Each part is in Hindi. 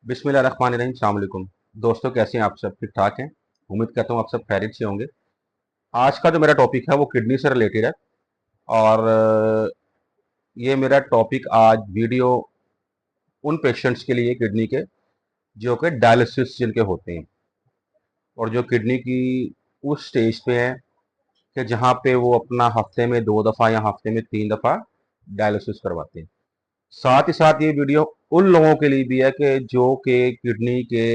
बिस्मिल्लाहिर्रहमानिर्रहीम। अस्सलाम वालेकुम दोस्तों, कैसे हैं आप? सब ठीक ठाक हैं? उम्मीद करता हूँ आप सब खैरियत से होंगे। आज का जो मेरा टॉपिक है वो किडनी से रिलेटेड है। और ये मेरा टॉपिक आज वीडियो उन पेशेंट्स के लिए किडनी के जो कि डायलिसिस जिनके होते हैं और जो किडनी की उस स्टेज पे हैं कि जहाँ पे वो अपना हफ्ते में 2 दफ़ा या हफ्ते में 3 दफ़ा डायलिसिस करवाते हैं। साथ ही साथ ये वीडियो उन लोगों के लिए भी है कि जो कि किडनी के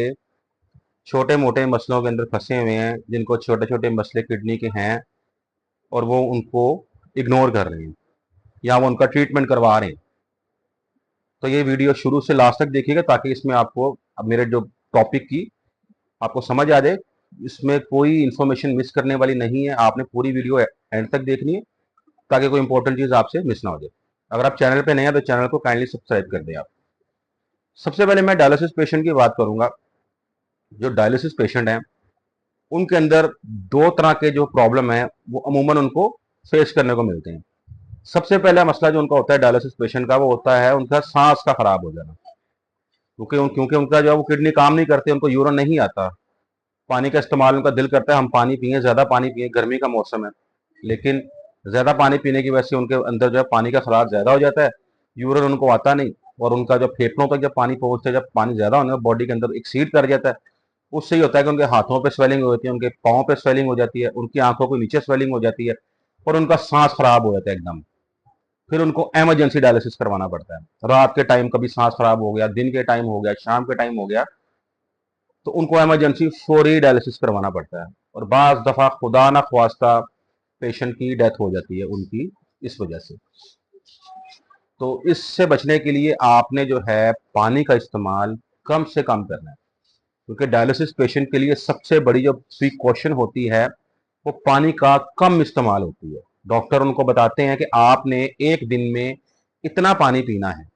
छोटे मोटे मसलों के अंदर फंसे हुए हैं, जिनको छोटे छोटे मसले किडनी के हैं और वो उनको इग्नोर कर रहे हैं या वो उनका ट्रीटमेंट करवा रहे हैं। तो ये वीडियो शुरू से लास्ट तक देखिएगा ताकि इसमें आपको अब मेरे जो टॉपिक की आपको समझ आ जाए। इसमें कोई इन्फॉर्मेशन मिस करने वाली नहीं है, आपने पूरी वीडियो एंड तक देखनी है ताकि कोई इंपॉर्टेंट चीज़ आपसे मिस ना हो जाए। अगर आप चैनल पे नए हैं तो चैनल को काइंडली सब्सक्राइब कर दें आप। सबसे पहले मैं डायलिसिस पेशेंट की बात करूंगा। जो डायलिसिस पेशेंट हैं उनके अंदर दो तरह के जो प्रॉब्लम है वो अमूमन उनको फेस करने को मिलते हैं। सबसे पहला मसला जो उनका होता है डायलिसिस पेशेंट का, वो होता है उनका सांस का खराब हो जाना। क्योंकि उनका जो है वो किडनी काम नहीं करते, उनको यूरिन नहीं आता। पानी का इस्तेमाल उनका दिल करता है हम पानी पिए, ज़्यादा पानी पिए, गर्मी का मौसम है, लेकिन ज़्यादा पानी पीने की वजह से उनके अंदर जो है पानी का खराब ज़्यादा हो जाता है, यूरिन उनको आता नहीं। और उनका जब फेफड़ों तक जब पानी पहुंचता है, जब पानी ज़्यादा होने बॉडी के अंदर एक्सीड कर जाता है, उससे ही होता है कि उनके हाथों पे स्वेलिंग हो जाती है, उनके पाँव पे स्वेलिंग हो जाती है, उनकी आंखों के नीचे स्वेलिंग हो जाती है और उनका सांस खराब हो जाता है एकदम। फिर उनको इमरजेंसी डायलिसिस करवाना पड़ता है। रात के टाइम कभी सांस खराब हो गया, दिन के टाइम हो गया, शाम के टाइम हो गया, तो उनको इमरजेंसी फौरी डायलिसिस करवाना पड़ता है। और बाज़ दफ़ा खुदा ना ख्वास्ता पेशेंट की डेथ हो जाती है उनकी इस वजह से। तो इससे बचने के लिए आपने जो है पानी का इस्तेमाल कम से कम करना है, क्योंकि डायलिसिस पेशेंट के लिए सबसे बड़ी जो प्रिकॉशन होती है वो पानी का कम इस्तेमाल होती है। डॉक्टर उनको बताते हैं कि आपने एक दिन में इतना पानी पीना है।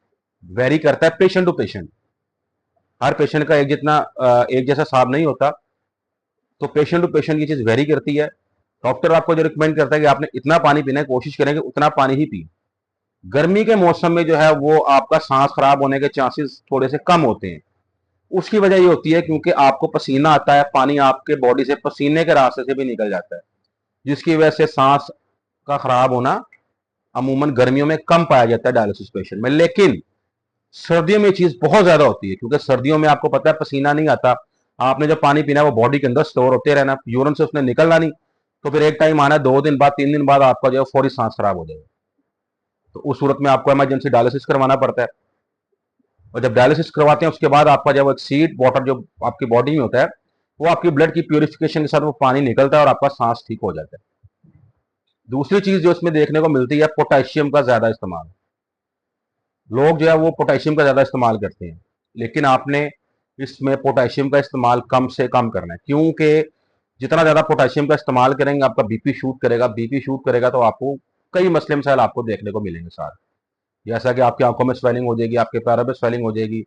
वेरी करता है पेशेंट टू पेशेंट, हर पेशेंट का एक जैसा हिसाब नहीं होता, तो पेशेंट टू पेशेंट ये चीज़ वेरी करती है। डॉक्टर आपको जो रिकमेंड करता है कि आपने इतना पानी पीना है, कोशिश करेंगे उतना पानी ही पिए। गर्मी के मौसम में जो है वो आपका सांस खराब होने के चांसेस थोड़े से कम होते हैं। उसकी वजह ये होती है क्योंकि आपको पसीना आता है, पानी आपके बॉडी से पसीने के रास्ते से भी निकल जाता है, जिसकी वजह से सांस का खराब होना अमूमन गर्मियों में कम पाया जाता है डायलिसिस पेशेंट में। लेकिन सर्दियों में चीज बहुत ज्यादा होती है, क्योंकि सर्दियों में आपको पता है पसीना नहीं आता, आपने जब पानी पीना है वो बॉडी के अंदर स्टोर होते रहना, यूरिन से उसने निकलना नहीं। तो फिर एक टाइम आना 2 दिन बाद 3 दिन बाद आपका जो है फौरी सांस खराब हो जाएगा। तो उस सूरत में आपको इमरजेंसी डायलिसिस करवाना पड़ता है। और जब डायलिसिस करवाते हैं उसके बाद आपका जब एक सीड वाटर जो आपकी बॉडी में होता है, वो आपकी ब्लड की प्यूरिफिकेशन के साथ वो पानी निकलता है और आपका सांस ठीक हो जाता है। दूसरी चीज जो इसमें देखने को मिलती है पोटेशियम का ज्यादा इस्तेमाल। लोग जो है वो पोटेशियम का ज्यादा इस्तेमाल करते हैं, लेकिन आपने इसमें पोटेशियम का इस्तेमाल कम से कम करना है, क्योंकि जितना ज्यादा पोटेशियम का इस्तेमाल करेंगे आपका बीपी शूट करेगा। बीपी शूट करेगा तो आपको कई मसले मसाइल आपको देखने को मिलेंगे साथ। जैसा कि आपकी आंखों में स्वेलिंग हो जाएगी, आपके पैरों में स्वेलिंग हो जाएगी,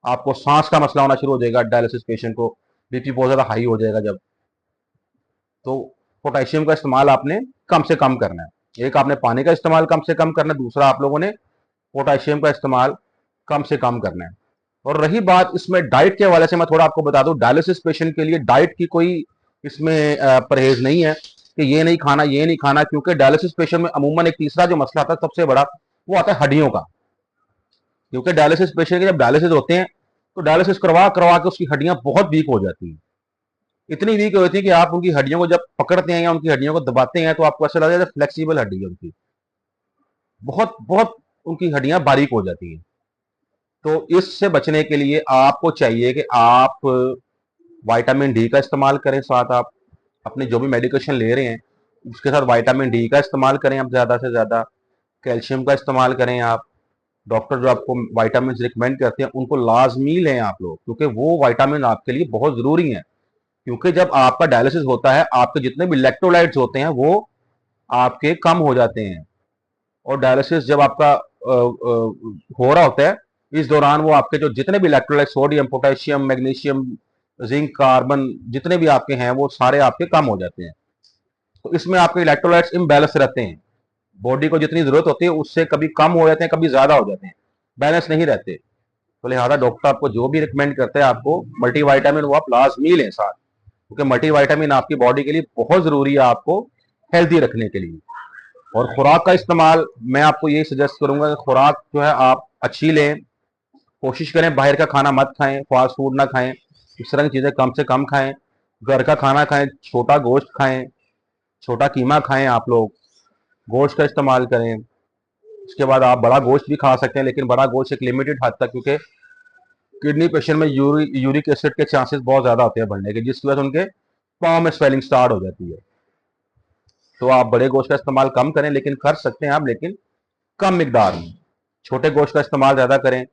आपको सांस का मसला होना शुरू हो जाएगा। डायलिसिस पेशेंट को बीपी बहुत ज्यादा हाई हो जाएगा जब। तो पोटेशियम का इस्तेमाल आपने कम से कम करना है। एक आपने पानी का इस्तेमाल कम से कम करना है, दूसरा आप लोगों ने पोटेशियम का इस्तेमाल कम से कम करना है। और रही बात इसमें डाइट के हवाले से, मैं थोड़ा आपको बता दूं, डायलिसिस पेशेंट के लिए डाइट की कोई इसमें परहेज नहीं है कि ये नहीं खाना ये नहीं खाना, क्योंकि डायलिसिस पेशेंट में अमूमन एक तीसरा जो मसला आता है सबसे बड़ा, वो आता है हड्डियों का। क्योंकि डायलिसिस पेशेंट के जब डायलिसिस होते हैं तो डायलिसिस करवा करवा के उसकी हड्डियां बहुत वीक हो जाती हैं। इतनी वीक होती है कि आप उनकी हड्डियों को जब पकड़ते हैं या उनकी हड्डियों को दबाते हैं तो आपको ऐसा लगता है फ्लेक्सिबल हड्डी है उनकी, बहुत बहुत उनकी हड्डियां बारीक हो जाती हैं। तो इससे बचने के लिए आपको चाहिए कि आप विटामिन डी का इस्तेमाल करें। साथ आप अपने जो भी मेडिकेशन ले रहे हैं उसके साथ विटामिन डी का इस्तेमाल करें आप ज़्यादा से ज़्यादा। कैल्शियम का इस्तेमाल करें आप। डॉक्टर जो आपको विटामिन रिकमेंड करते हैं उनको लाजमी लें आप लोग, क्योंकि वो विटामिन आपके लिए बहुत ज़रूरी है। क्योंकि जब आपका डायलिसिस होता है आपके जितने भी इलेक्ट्रोलाइट्स होते हैं वो आपके कम हो जाते हैं। और डायलिसिस जब आपका हो रहा होता है, इस दौरान वो आपके जो जितने भी electrolyte, sodium, potassium, magnesium, zinc, carbon, जितने भी आपके हैं वो सारे आपके कम हो जाते हैं। तो इसमें आपके इलेक्ट्रोलाइट्स इम्बैलेंस रहते हैं। बॉडी को जितनी जरूरत होती है उससे कभी कम हो जाते हैं, कभी ज्यादा हो जाते हैं, बैलेंस नहीं रहते। तो लिहाजा डॉक्टर आपको जो भी रिकमेंड करते हैं, आपको मल्टीविटामिन वो आप लाजमी लें साथ, क्योंकि मल्टीविटामिन आपकी बॉडी के लिए बहुत जरूरी है आपको हेल्दी रखने के लिए। और खुराक का इस्तेमाल मैं आपको यही सजेस्ट करूंगा कि खुराक जो है आप अच्छी लें, कोशिश करें बाहर का खाना मत खाएं, फास्ट फूड ना खाएं, इस तरह की चीज़ें कम से कम खाएं, घर का खाना खाएं, छोटा गोश्त खाएं, छोटा कीमा खाएं, आप लोग गोश्त का इस्तेमाल करें। उसके बाद आप बड़ा गोश्त भी खा सकते हैं, लेकिन बड़ा गोश्त एक लिमिटेड हद तक, क्योंकि किडनी पेशेंट में यूरिक एसिड के चांसेस बहुत ज़्यादा होते हैं बढ़ने के, जिसकी वजह से उनके पाँव में स्वेलिंग स्टार्ट हो जाती है। तो आप बड़े गोश्त का इस्तेमाल कम करें, लेकिन कर सकते हैं आप, लेकिन कम मिकदार में। छोटे गोश्त का इस्तेमाल ज़्यादा करें,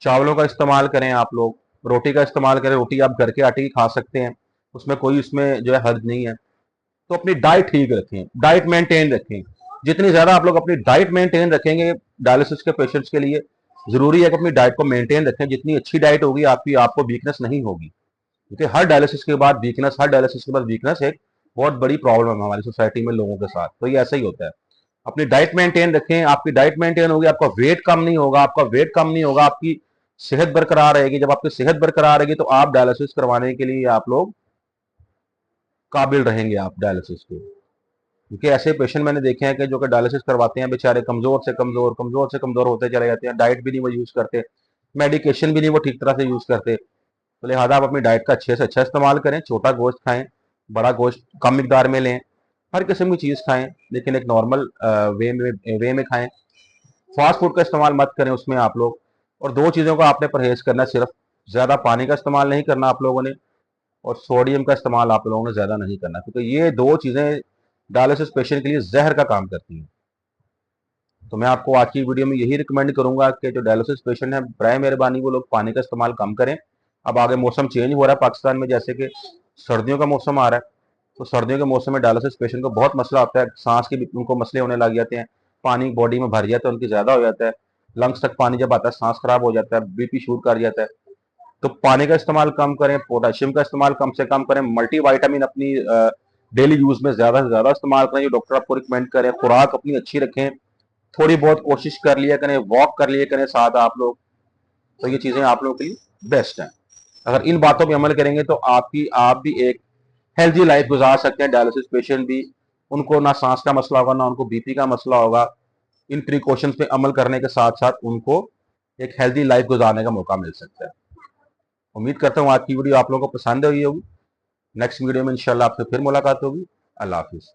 चावलों का इस्तेमाल करें, आप लोग रोटी का इस्तेमाल करें, रोटी आप घर के आटे की खा सकते हैं, उसमें कोई उसमें जो है हर्ज नहीं है। तो अपनी डाइट ठीक रखें, डाइट मेंटेन रखें। जितनी ज़्यादा आप लोग अपनी डाइट मेंटेन रखेंगे, डायलिसिस के पेशेंट्स के लिए ज़रूरी है कि अपनी डाइट को मेंटेन रखें। जितनी अच्छी डाइट होगी आपकी, आपको वीकनेस नहीं होगी, क्योंकि हर डायलिसिस के बाद वीकनेस, हर डायलिसिस के बाद वीकनेस एक बहुत बड़ी प्रॉब्लम है हमारी सोसाइटी में लोगों के साथ। तो ये ऐसा ही होता है। अपनी डाइट मेंटेन रखें, आपकी डाइट मेंटेन होगी, आपका वेट कम नहीं होगा, आपका वेट कम नहीं होगा, आपकी सेहत बरकरार रहेगी। जब आपकी सेहत बरकरार रहेगी तो आप डायलिसिस करवाने के लिए आप लोग काबिल रहेंगे, आप डायलिसिस के। क्योंकि ऐसे पेशेंट मैंने देखे हैं कि जो कि डायलिसिस करवाते हैं, बेचारे कमजोर से कमजोर, कमजोर से कमजोर होते चले जाते हैं। डाइट भी नहीं वो यूज करते, मेडिकेशन भी नहीं वो ठीक तरह से यूज करते। तो लिहाजा आप अपनी डाइट का अच्छे से अच्छा इस्तेमाल करें, छोटा गोश्त खाएं, बड़ा गोश्त कम मिकदार में लें, हर किस्म की चीज़ खाएं, लेकिन एक नॉर्मल वे में खाएं। फास्ट फूड का इस्तेमाल मत करें उसमें आप लोग। और दो चीज़ों का आपने परहेज करना है सिर्फ, ज़्यादा पानी का इस्तेमाल नहीं करना आप लोगों ने, और सोडियम का इस्तेमाल आप लोगों ने ज़्यादा नहीं करना, क्योंकि ये दो चीज़ें डायलिसिस पेशेंट के लिए जहर का काम करती हैं। तो मैं आपको आज की वीडियो में यही रिकमेंड करूंगा कि जो डायलिसिस पेशेंट है, बर मेहरबानी वो लोग पानी का इस्तेमाल कम करें। अब आगे मौसम चेंज हो रहा है पाकिस्तान में, जैसे कि सर्दियों का मौसम आ रहा है, तो सर्दियों के मौसम में डायलिसिस पेशेंट को बहुत मसला होता है, सांस के भी उनको मसले होने लग जाते हैं, पानी बॉडी में भर जाता है, उनकी ज़्यादा हो जाता है, लंग्स तक पानी जब आता है सांस खराब हो जाता है, बीपी शूट कर जाता है। तो पानी का इस्तेमाल कम करें, पोटाशियम का इस्तेमाल कम से कम करें, मल्टीविटामिन अपनी डेली यूज में ज़्यादा से ज़्यादा इस्तेमाल करें, जो डॉक्टर आपको रिकमेंड करें। खुराक अपनी अच्छी रखें, थोड़ी बहुत कोशिश कर लिया करें, वॉक कर लिया करें साथ आप लोग। तो ये चीज़ें आप लोगों के लिए बेस्ट हैं। अगर इन बातों पर अमल करेंगे तो आप भी एक हेल्दी लाइफ गुजार सकते हैं। डायलिसिस पेशेंट भी, उनको ना सांस का मसला होगा, ना उनको बीपी का मसला होगा। इन प्रिकॉशंस पे अमल करने के साथ साथ उनको एक हेल्दी लाइफ गुजारने का मौका मिल सकता है। उम्मीद करता हूँ आज की वीडियो आप लोगों को पसंद आई होगी। नेक्स्ट वीडियो में इंशाल्लाह आपसे फिर मुलाकात होगी। अल्लाह हाफिज़।